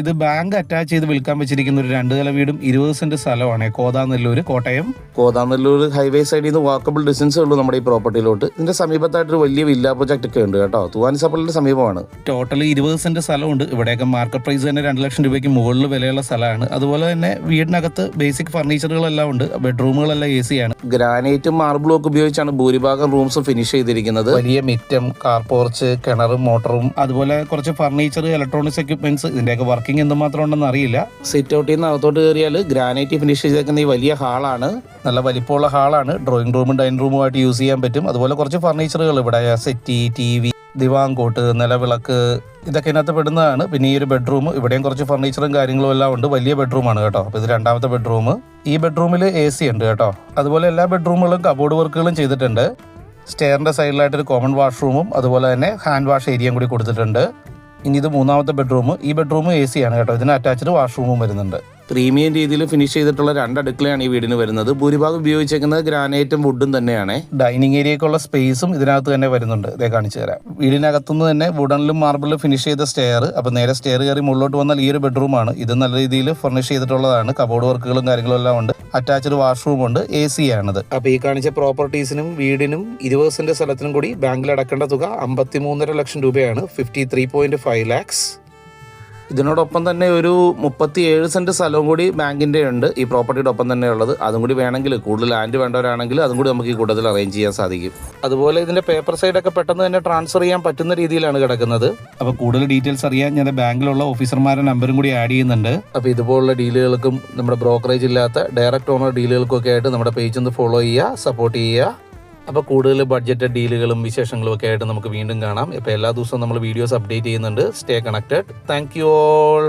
ഇത് bank attach ചെയ്ത് വിൽക്കാൻ വെച്ചിരിക്കുന്ന ഒരു 2 നില വീടും 20 സെന്റ് സ്ഥലമാണ്. കോതാനെല്ലൂർ, കോട്ടയം. കോതാനെല്ലൂർ ഹൈവേ സൈഡിൽ നിന്ന് വാക്കബിൾ ഡിസ്റ്റൻസേ ഉള്ളൂ നമ്മുടെ ഈ പ്രോപ്പർട്ടിയിലോട്ട്. ഇതിന്റെ സമീപത്തായിട്ടൊരു വലിയ വില്ല പ്രൊജക്ട് ഒക്കെ ഉണ്ട് കേട്ടോ. തൂവാനിസപ്പള്ളിയുടെ സമീപമാണ്. ടോട്ടൽ 20 സെന്റ് സ്ഥലമുണ്ട്. ഇവിടെയൊക്കെ മാർക്കറ്റ് പ്രൈസ് തന്നെ 2 ലക്ഷം രൂപയ്ക്ക് മുകളിൽ വിലയുള്ള സ്ഥലമാണ്. അതുപോലെ തന്നെ വീടിനകത്ത് ബേസിക് ഫർണിച്ചറുകളെല്ലാം ഉണ്ട്. ബെഡ്റൂമുകളെല്ലാം AC ആണ്. ഗ്രാനൈറ്റും മാർബിളും ഒക്കെ ഉപയോഗിച്ചാണ് ഭൂരിഭാഗം റൂംസും ഫിനിഷ് ചെയ്തിരിക്കുന്നത്. വലിയ മിറ്റം, കാർ പോർച്ച്, കിണറും മോട്ടറും, അതുപോലെ കുറച്ച് ഫർണിച്ചർ, ഇലക്ട്രോണിക്സ് എക്യുപ്മെന്റ്സ്, ഇതിന്റെയൊക്കെ വർക്കിംഗ് എന്തുമാത്രം ഉണ്ടെന്ന് അറിയില്ല. സിറ്റ് ഔട്ടിൽ നിന്ന് അകത്തോട്ട് കയറിയാൽ ഗ്രാനൈറ്റ് ഫിനിഷ് ചെയ്തേക്കുന്ന ഈ വലിയ ഹാളാണ്. നല്ല വലിപ്പമുള്ള ഹാളാണ്. ഡ്രോയിങ് റൂമും ഡൈനിങ് റൂമുമായിട്ട് യൂസ് ചെയ്യാൻ പറ്റും. അതുപോലെ കുറച്ച് ഫർണിച്ചറുകൾ ഇവിടെ സെറ്റി, TV, ദിവാങ്കോട്ട്, നിലവിളക്ക്, ഇതൊക്കെ ഇതിനകത്ത് പെടുന്നതാണ്. പിന്നെ ഈ ഒരു ബെഡ്റൂം, ഇവിടെയും കുറച്ച് ഫർണിച്ചറും കാര്യങ്ങളും എല്ലാം ഉണ്ട്. വലിയ ബെഡ്റൂമാണ് കേട്ടോ. അപ്പോൾ ഇത് 2ാമത്തെ ബെഡ്റൂം. ഈ ബെഡ്റൂമിൽ AC ഉണ്ട് കേട്ടോ. അതുപോലെ എല്ലാ ബെഡ്റൂമുകളും കബോർഡ് വർക്കുകളും ചെയ്തിട്ടുണ്ട്. സ്റ്റെയറിന്റെ സൈഡിലായിട്ടൊരു കോമൺ വാഷ്റൂമും അതുപോലെ തന്നെ ഹാൻഡ് വാഷ് ഏരിയയും കൂടി കൊടുത്തിട്ടുണ്ട്. ഇനി ഇത് 3ാമത്തെ ബെഡ്റൂം. ഈ ബെഡ്റൂം AC ആണ് കേട്ടോ. ഇതിന് അറ്റാച്ച്ഡ് വാഷ്റൂമും വരുന്നുണ്ട്. പ്രീമിയം രീതിയിൽ ഫിനിഷ് ചെയ്തിട്ടുള്ള 2 അടുക്കളയാണ് ഈ വീടിന് വരുന്നത്. ഭൂരിഭാഗം ഉപയോഗിച്ചേക്കുന്നത് ഗ്രാനൈറ്റും വുഡും തന്നെയാണ്. ഡൈനിങ് ഏരിയക്കുള്ള സ്പേസും ഇതിനകത്ത് തന്നെ വരുന്നുണ്ട്. ഇതേ കാണിച്ചു തരാം. വീടിനകത്തുനിന്ന് തന്നെ വുഡനിലും മാർബിളിലും ഫിനിഷ് ചെയ്ത സ്റ്റെയർ. അപ്പോൾ നേരെ സ്റ്റെയർ കയറി മുകളിലോട്ട് വന്നാൽ ഈ ഒരു ബെഡ്റൂമാണ്. ഇത് നല്ല രീതിയിൽ ഫർണിഷ് ചെയ്തിട്ടുള്ളതാണ്. കബോർഡ് വർക്കുകളും കാര്യങ്ങളും എല്ലാം ഉണ്ട്. അറ്റാച്ച്ഡ് വാഷ്റൂം ഉണ്ട്. AC ആണിത്. അപ്പോൾ ഈ കാണിച്ച പ്രോപ്പർട്ടീസിനും വീടിനും 20 സെന്റ് സ്ഥലത്തിനും കൂടി ബാങ്കിൽ അടക്കേണ്ട തുക 53.5 ലക്ഷം രൂപയാണ്. 53.5 lakhs. ഇതിനോടൊപ്പം തന്നെ ഒരു 37 സെന്റ് സ്ഥലവും കൂടി ബാങ്കിൻ്റെ ഉണ്ട് ഈ പ്രോപ്പർട്ടിയുടെ ഒപ്പം തന്നെ ഉള്ളത്. അതും കൂടി വേണമെങ്കിൽ, കൂടുതൽ ലാൻഡ് വേണ്ടവരാണെങ്കിൽ അതും കൂടി നമുക്ക് ഈ കൂട്ടത്തിൽ അറേഞ്ച് ചെയ്യാൻ സാധിക്കും. അതുപോലെ ഇതിൻ്റെ പേപ്പർ സൈഡൊക്കെ പെട്ടെന്ന് തന്നെ ട്രാൻസ്ഫർ ചെയ്യാൻ പറ്റുന്ന രീതിയിലാണ് കിടക്കുന്നത്. അപ്പോൾ കൂടുതൽ ഡീറ്റെയിൽസ് അറിയാൻ ഞാൻ ബാങ്കിലുള്ള ഓഫീസർമാരുടെ നമ്പറും കൂടി ആഡ് ചെയ്യുന്നുണ്ട്. അപ്പോൾ ഇതുപോലുള്ള ഡീലുകൾക്കും നമ്മുടെ ബ്രോക്കറേജ് ഇല്ലാത്ത ഡയറക്റ്റ് ഓണർ ഡീലുകൾക്കും ഒക്കെ ആയിട്ട് നമ്മുടെ പേജ് ഒന്ന് ഫോളോ ചെയ്യുക, സപ്പോർട്ട് ചെയ്യുക. അപ്പോൾ കൂടുതൽ ബഡ്ജറ്റ് ഡീലുകളും വിശേഷങ്ങളും ഒക്കെ ആയിട്ട് നമുക്ക് വീണ്ടും കാണാം. ഇപ്പോൾ എല്ലാ ദിവസവും നമ്മൾ വീഡിയോസ് അപ്ഡേറ്റ് ചെയ്യുന്നുണ്ട്. Stay connected. Thank you all.